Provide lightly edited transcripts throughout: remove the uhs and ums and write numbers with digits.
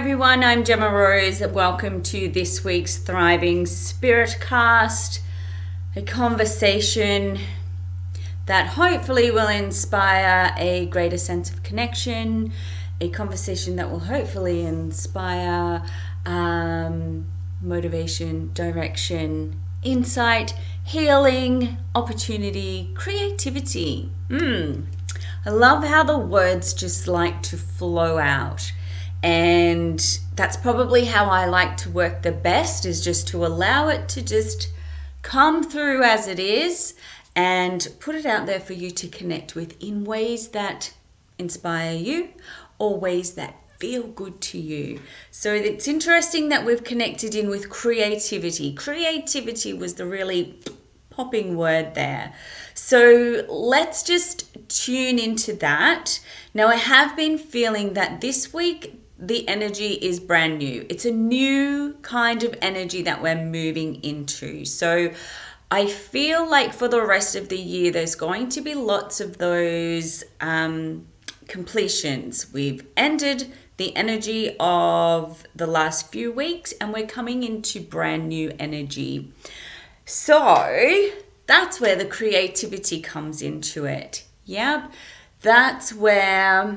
everyone, I'm Gemma Rose. Welcome to this week's Thriving SpiritCast, a conversation that hopefully will inspire a greater sense of connection, a conversation that will hopefully inspire motivation, direction, insight, healing, opportunity, creativity. I love how the words just like to flow out. And that's probably how I like to work the best, is just to allow it to just come through as it is and put it out there for you to connect with in ways that inspire you or ways that feel good to you. So it's interesting that we've connected in with creativity. Creativity was the really popping word there. So let's just tune into that. Now, I have been feeling that this week the energy is brand new. It's a new kind of energy that we're moving into. So I feel like for the rest of the year, there's going to be lots of those completions. We've ended the energy of the last few weeks and we're coming into brand new energy. So that's where the creativity comes into it. Yep. That's where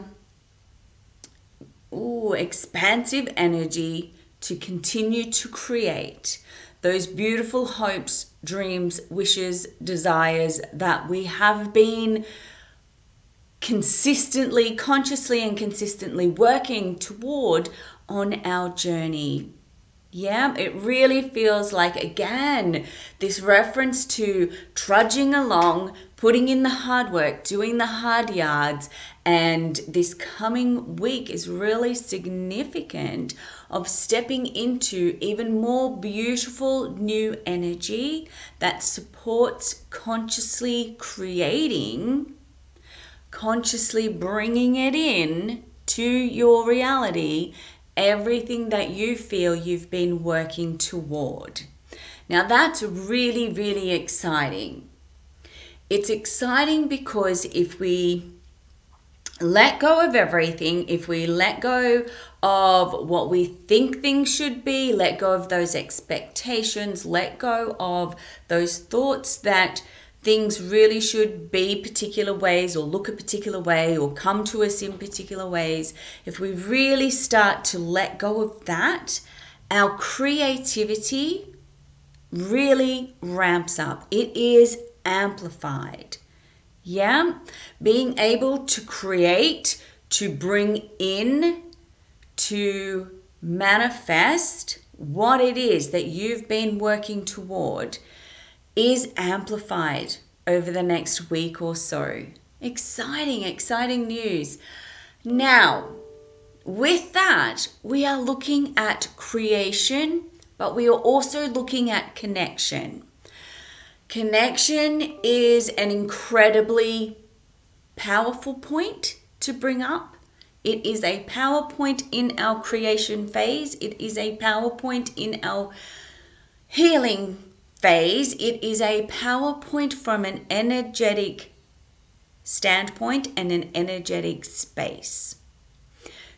expansive energy to continue to create those beautiful hopes, dreams, wishes, desires that we have been consistently, consciously and consistently working toward on our journey. Yeah, it really feels like, again, this reference to trudging along, putting in the hard work, doing the hard yards, and this coming week is really significant of stepping into even more beautiful new energy that supports consciously creating, consciously bringing it in to your reality, everything that you feel you've been working toward. Now that's really, really exciting. It's exciting because if we let go of everything, if we let go of what we think things should be, let go of those expectations, let go of those thoughts that things really should be particular ways or look a particular way or come to us in particular ways, if we really start to let go of that, our creativity really ramps up. It is amplified. Yeah, being able to create, to bring in, to manifest what it is that you've been working toward is amplified over the next week or so. Exciting, exciting news. Now, with that, we are looking at creation, but we are also looking at connection. Connection is an incredibly powerful point to bring up. It is a power point in our creation phase. It is a power point in our healing phase. It is a power point from an energetic standpoint and an energetic space.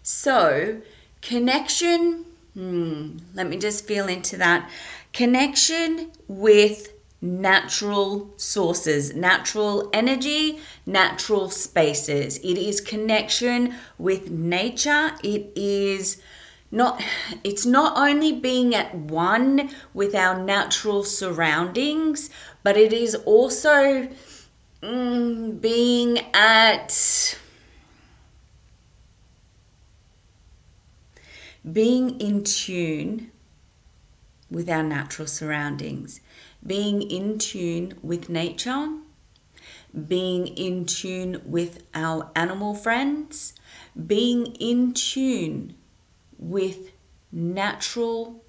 So, connection, let me just feel into that. Connection with natural sources, natural energy, natural spaces. It is connection with nature. It's not only being at one with our natural surroundings, but it is also being in tune with our natural surroundings, being in tune with nature, being in tune with our animal friends, being in tune with natural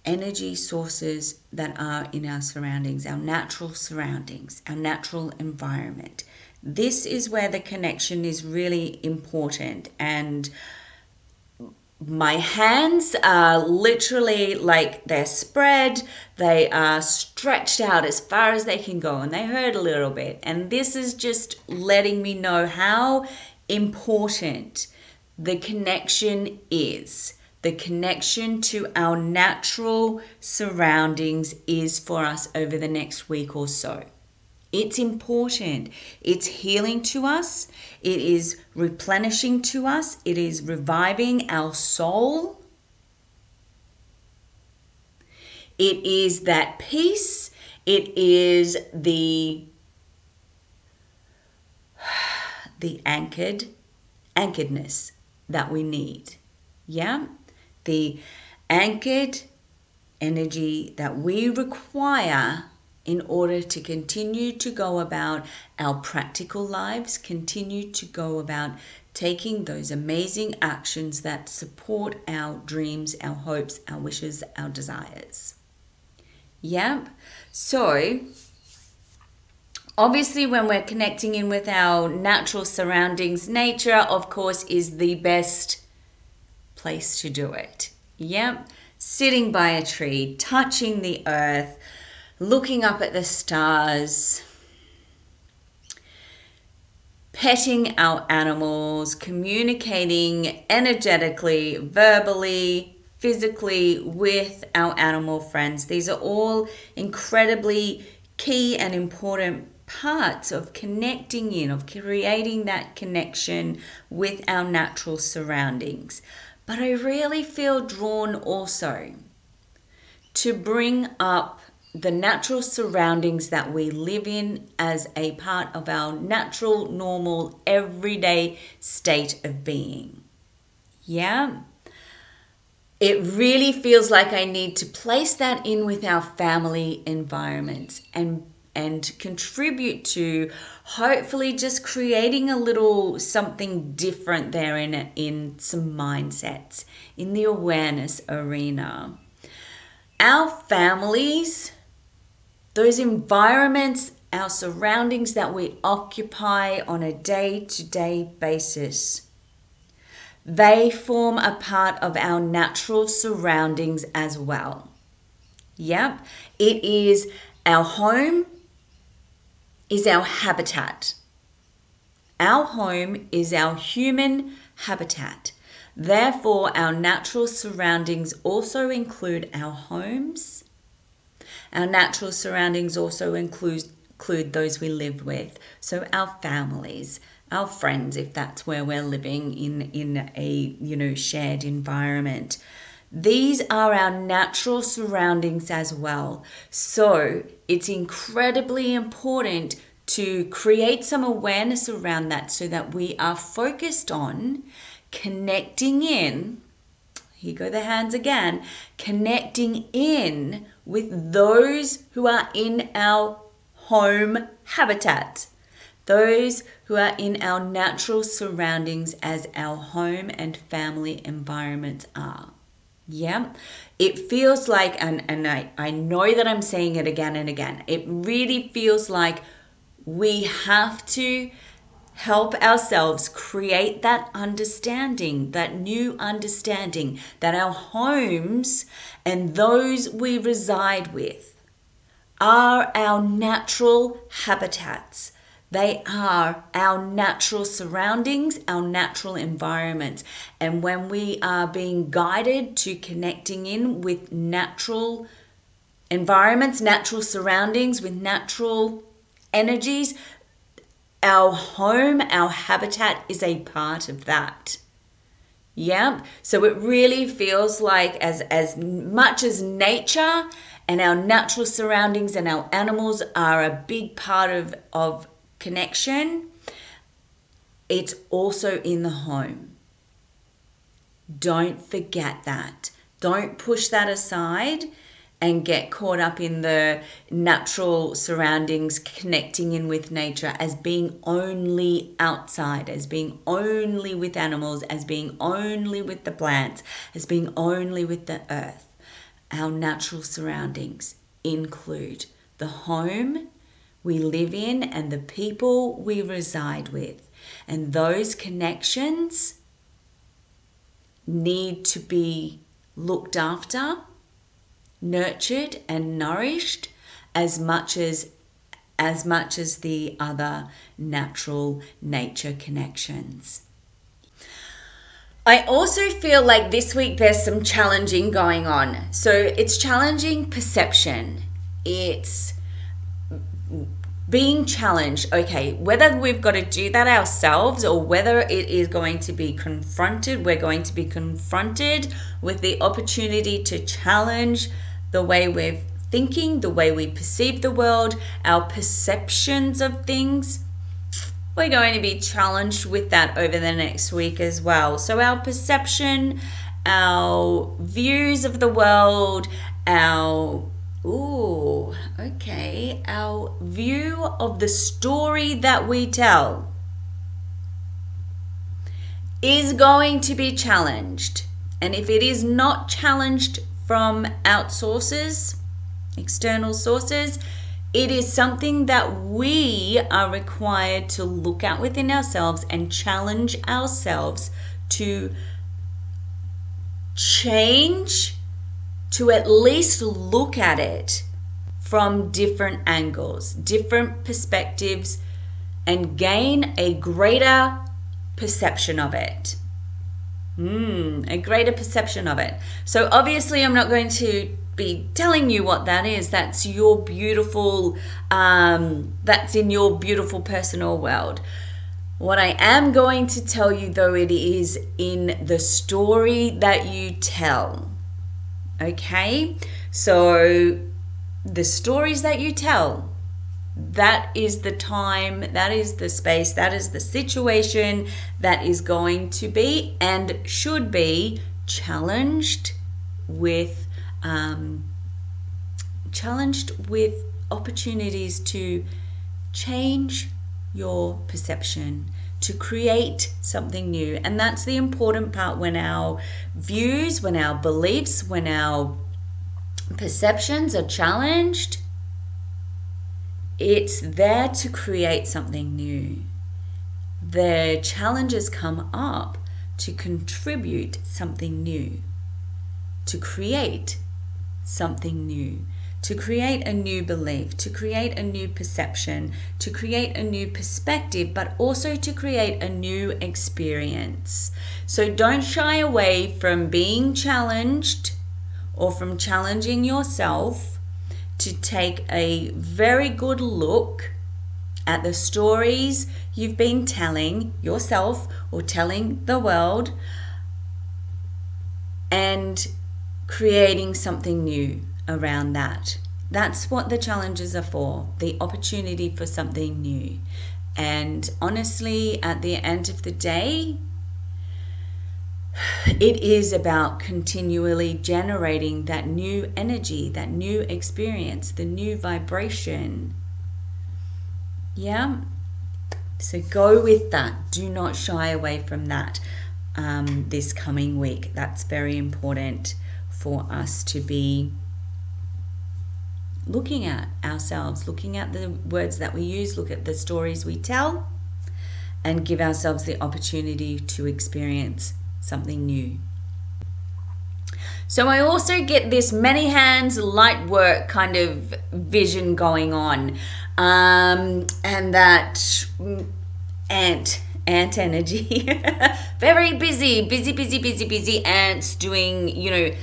energy sources that are in our surroundings, our natural environment. This is where the connection is really important. And my hands are literally like they're spread, they are stretched out as far as they can go, and they hurt a little bit. And this is just letting me know how important the connection is. The connection to our natural surroundings is for us over the next week or so. It's important. It's healing to us. It is replenishing to us. It is reviving our soul. It is that peace. It is the anchoredness that we need. Yeah? The anchored energy that we require in order to continue to go about our practical lives, continue to go about taking those amazing actions that support our dreams, our hopes, our wishes, our desires. Yep. So, obviously, when we're connecting in with our natural surroundings, nature, of course, is the best place to do it. Yep. Sitting by a tree, touching the earth, looking up at the stars, petting our animals, communicating energetically, verbally, physically with our animal friends. These are all incredibly key and important parts of connecting in, of creating that connection with our natural surroundings. But I really feel drawn also to bring up the natural surroundings that we live in as a part of our natural, normal, everyday state of being. Yeah? It really feels like I need to place that in with our family environments and contribute to hopefully just creating a little something different there in some mindsets, in the awareness arena. Our families, those environments, our surroundings that we occupy on a day-to-day basis, they form a part of our natural surroundings as well. Yep, it is our home, is our habitat. Our home is our human habitat. Therefore, our natural surroundings also include our homes. Our natural surroundings also include those we live with. So our families, our friends, if that's where we're living in a shared environment. These are our natural surroundings as well. So it's incredibly important to create some awareness around that so that we are focused on connecting in. Here go the hands again. Connecting in with those who are in our home habitat. Those who are in our natural surroundings as our home and family environments are. Yeah, it feels like, and I know that I'm saying it again and again, it really feels like we have to help ourselves create that understanding, that new understanding that our homes and those we reside with are our natural habitats. They are our natural surroundings, our natural environments. And when we are being guided to connecting in with natural environments, natural surroundings, with natural energies, our home, our habitat is a part of that. Yeah. So it really feels like as much as nature and our natural surroundings and our animals are a big part of connection, it's also in the home. Don't forget that. Don't push that aside and get caught up in the natural surroundings, connecting in with nature as being only outside, as being only with animals, as being only with the plants, as being only with the earth. Our natural surroundings include the home we live in and the people we reside with. And those connections need to be looked after, nurtured and nourished as much as the other natural nature connections. I also feel like this week there's some challenging going on. So it's challenging perception. It's being challenged, okay, whether we've got to do that ourselves or whether it is going to be confronted, we're going to be confronted with the opportunity to challenge the way we're thinking, the way we perceive the world, our perceptions of things. We're going to be challenged with that over the next week as well. So our perception, our views of the world, our view of the story that we tell is going to be challenged. And if it is not challenged from outsources, external sources, it is something that we are required to look at within ourselves and challenge ourselves to change, to at least look at it from different angles, different perspectives, and gain a greater perception of it. A greater perception of it. So obviously I'm not going to be telling you what that is. That's your beautiful, that's in your beautiful personal world. What I am going to tell you though, it is in the story that you tell. Okay? So the stories that you tell, that is the time, that is the space, that is the situation that is going to be and should be challenged with opportunities to change your perception, to create something new. And that's the important part. When our views, when our beliefs, when our perceptions are challenged, it's there to create something new. The challenges come up to contribute something new, to create something new, to create a new belief, to create a new perception, to create a new perspective, but also to create a new experience. So don't shy away from being challenged or from challenging yourself to take a very good look at the stories you've been telling yourself or telling the world and creating something new around that. That's what the challenges are for, the opportunity for something new. And honestly, at the end of the day, it is about continually generating that new energy, that new experience, the new vibration. Yeah? So go with that. Do not shy away from that this coming week. That's very important for us to be looking at ourselves, looking at the words that we use, look at the stories we tell, and give ourselves the opportunity to experience something new. So I also get this many hands light work kind of vision going on, and that ant energy. Very busy ants doing,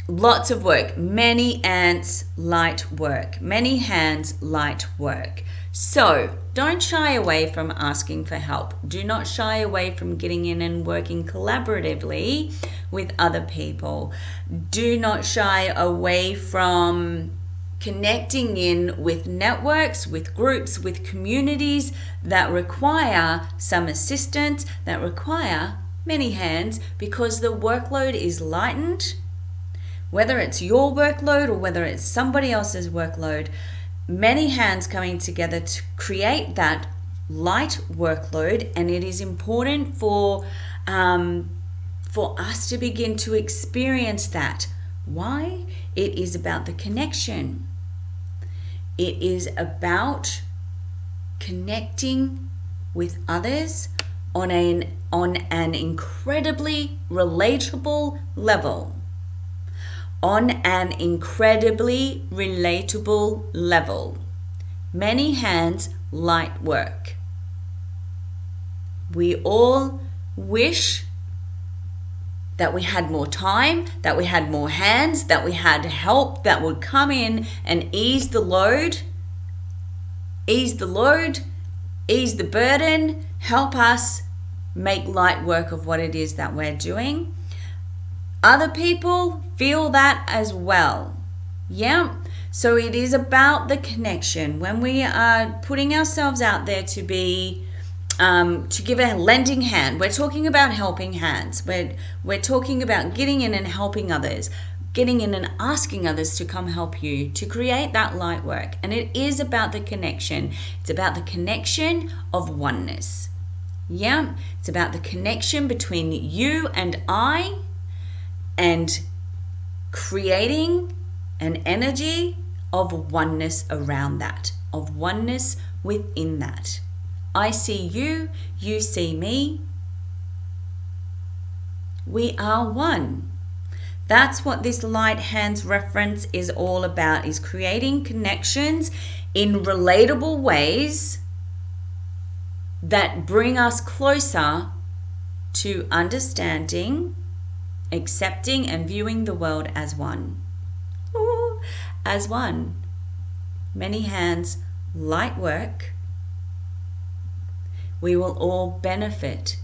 lots of work. Many ants, light work. Many hands, light work. So don't shy away from asking for help. Do not shy away from getting in and working collaboratively with other people. Do not shy away from connecting in with networks, with groups, with communities that require some assistance, that require many hands, because the workload is lightened. Whether it's your workload or whether it's somebody else's workload, many hands coming together to create that light workload. And it is important for us to begin to experience that. Why? It is about the connection. It is about connecting with others on an incredibly relatable level. On an incredibly relatable level. Many hands, light work. We all wish that we had more time, that we had more hands, that we had help that would come in and ease the load, ease the burden, help us make light work of what it is that we're doing. Other people feel that as well. Yeah. So it is about the connection. When we are putting ourselves out there to be, to give a lending hand, we're talking about helping hands. We're talking about getting in and helping others, getting in and asking others to come help you to create that light work. And it is about the connection. It's about the connection of oneness. Yeah. It's about the connection between you and I, and creating an energy of oneness around that, of oneness within that. I see you, you see me. We are one. That's what this light hands reference is all about, is creating connections in relatable ways that bring us closer to understanding, accepting, and viewing the world as one. Ooh, as one. Many hands, light work. We will all benefit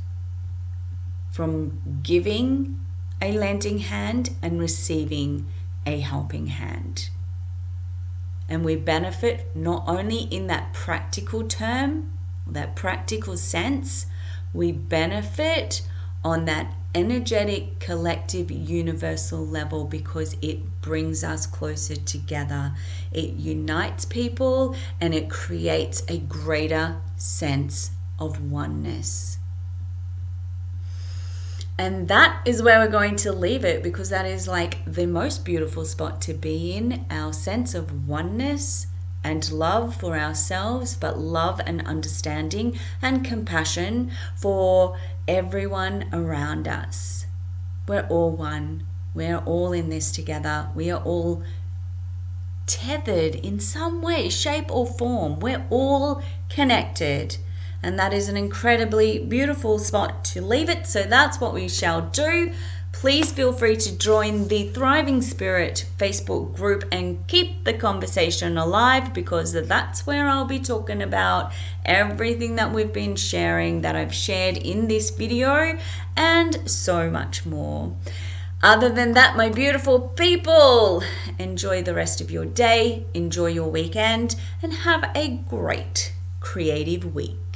from giving a lending hand and receiving a helping hand. And we benefit not only in that practical term, that practical sense, we benefit on that energetic, collective, universal level, because it brings us closer together. It unites people and it creates a greater sense of oneness. And that is where we're going to leave it, because that is like the most beautiful spot to be in, our sense of oneness and love for ourselves, but love and understanding and compassion for everyone around us. We're all one. We're all in this together. We are all tethered in some way, shape, or form. We're all connected. And that is an incredibly beautiful spot to leave it. So that's what we shall do. Please feel free to join the Thriving Spirit Facebook group and keep the conversation alive, because that's where I'll be talking about everything that we've been sharing, that I've shared in this video, and so much more. Other than that, my beautiful people, enjoy the rest of your day, enjoy your weekend, and have a great creative week.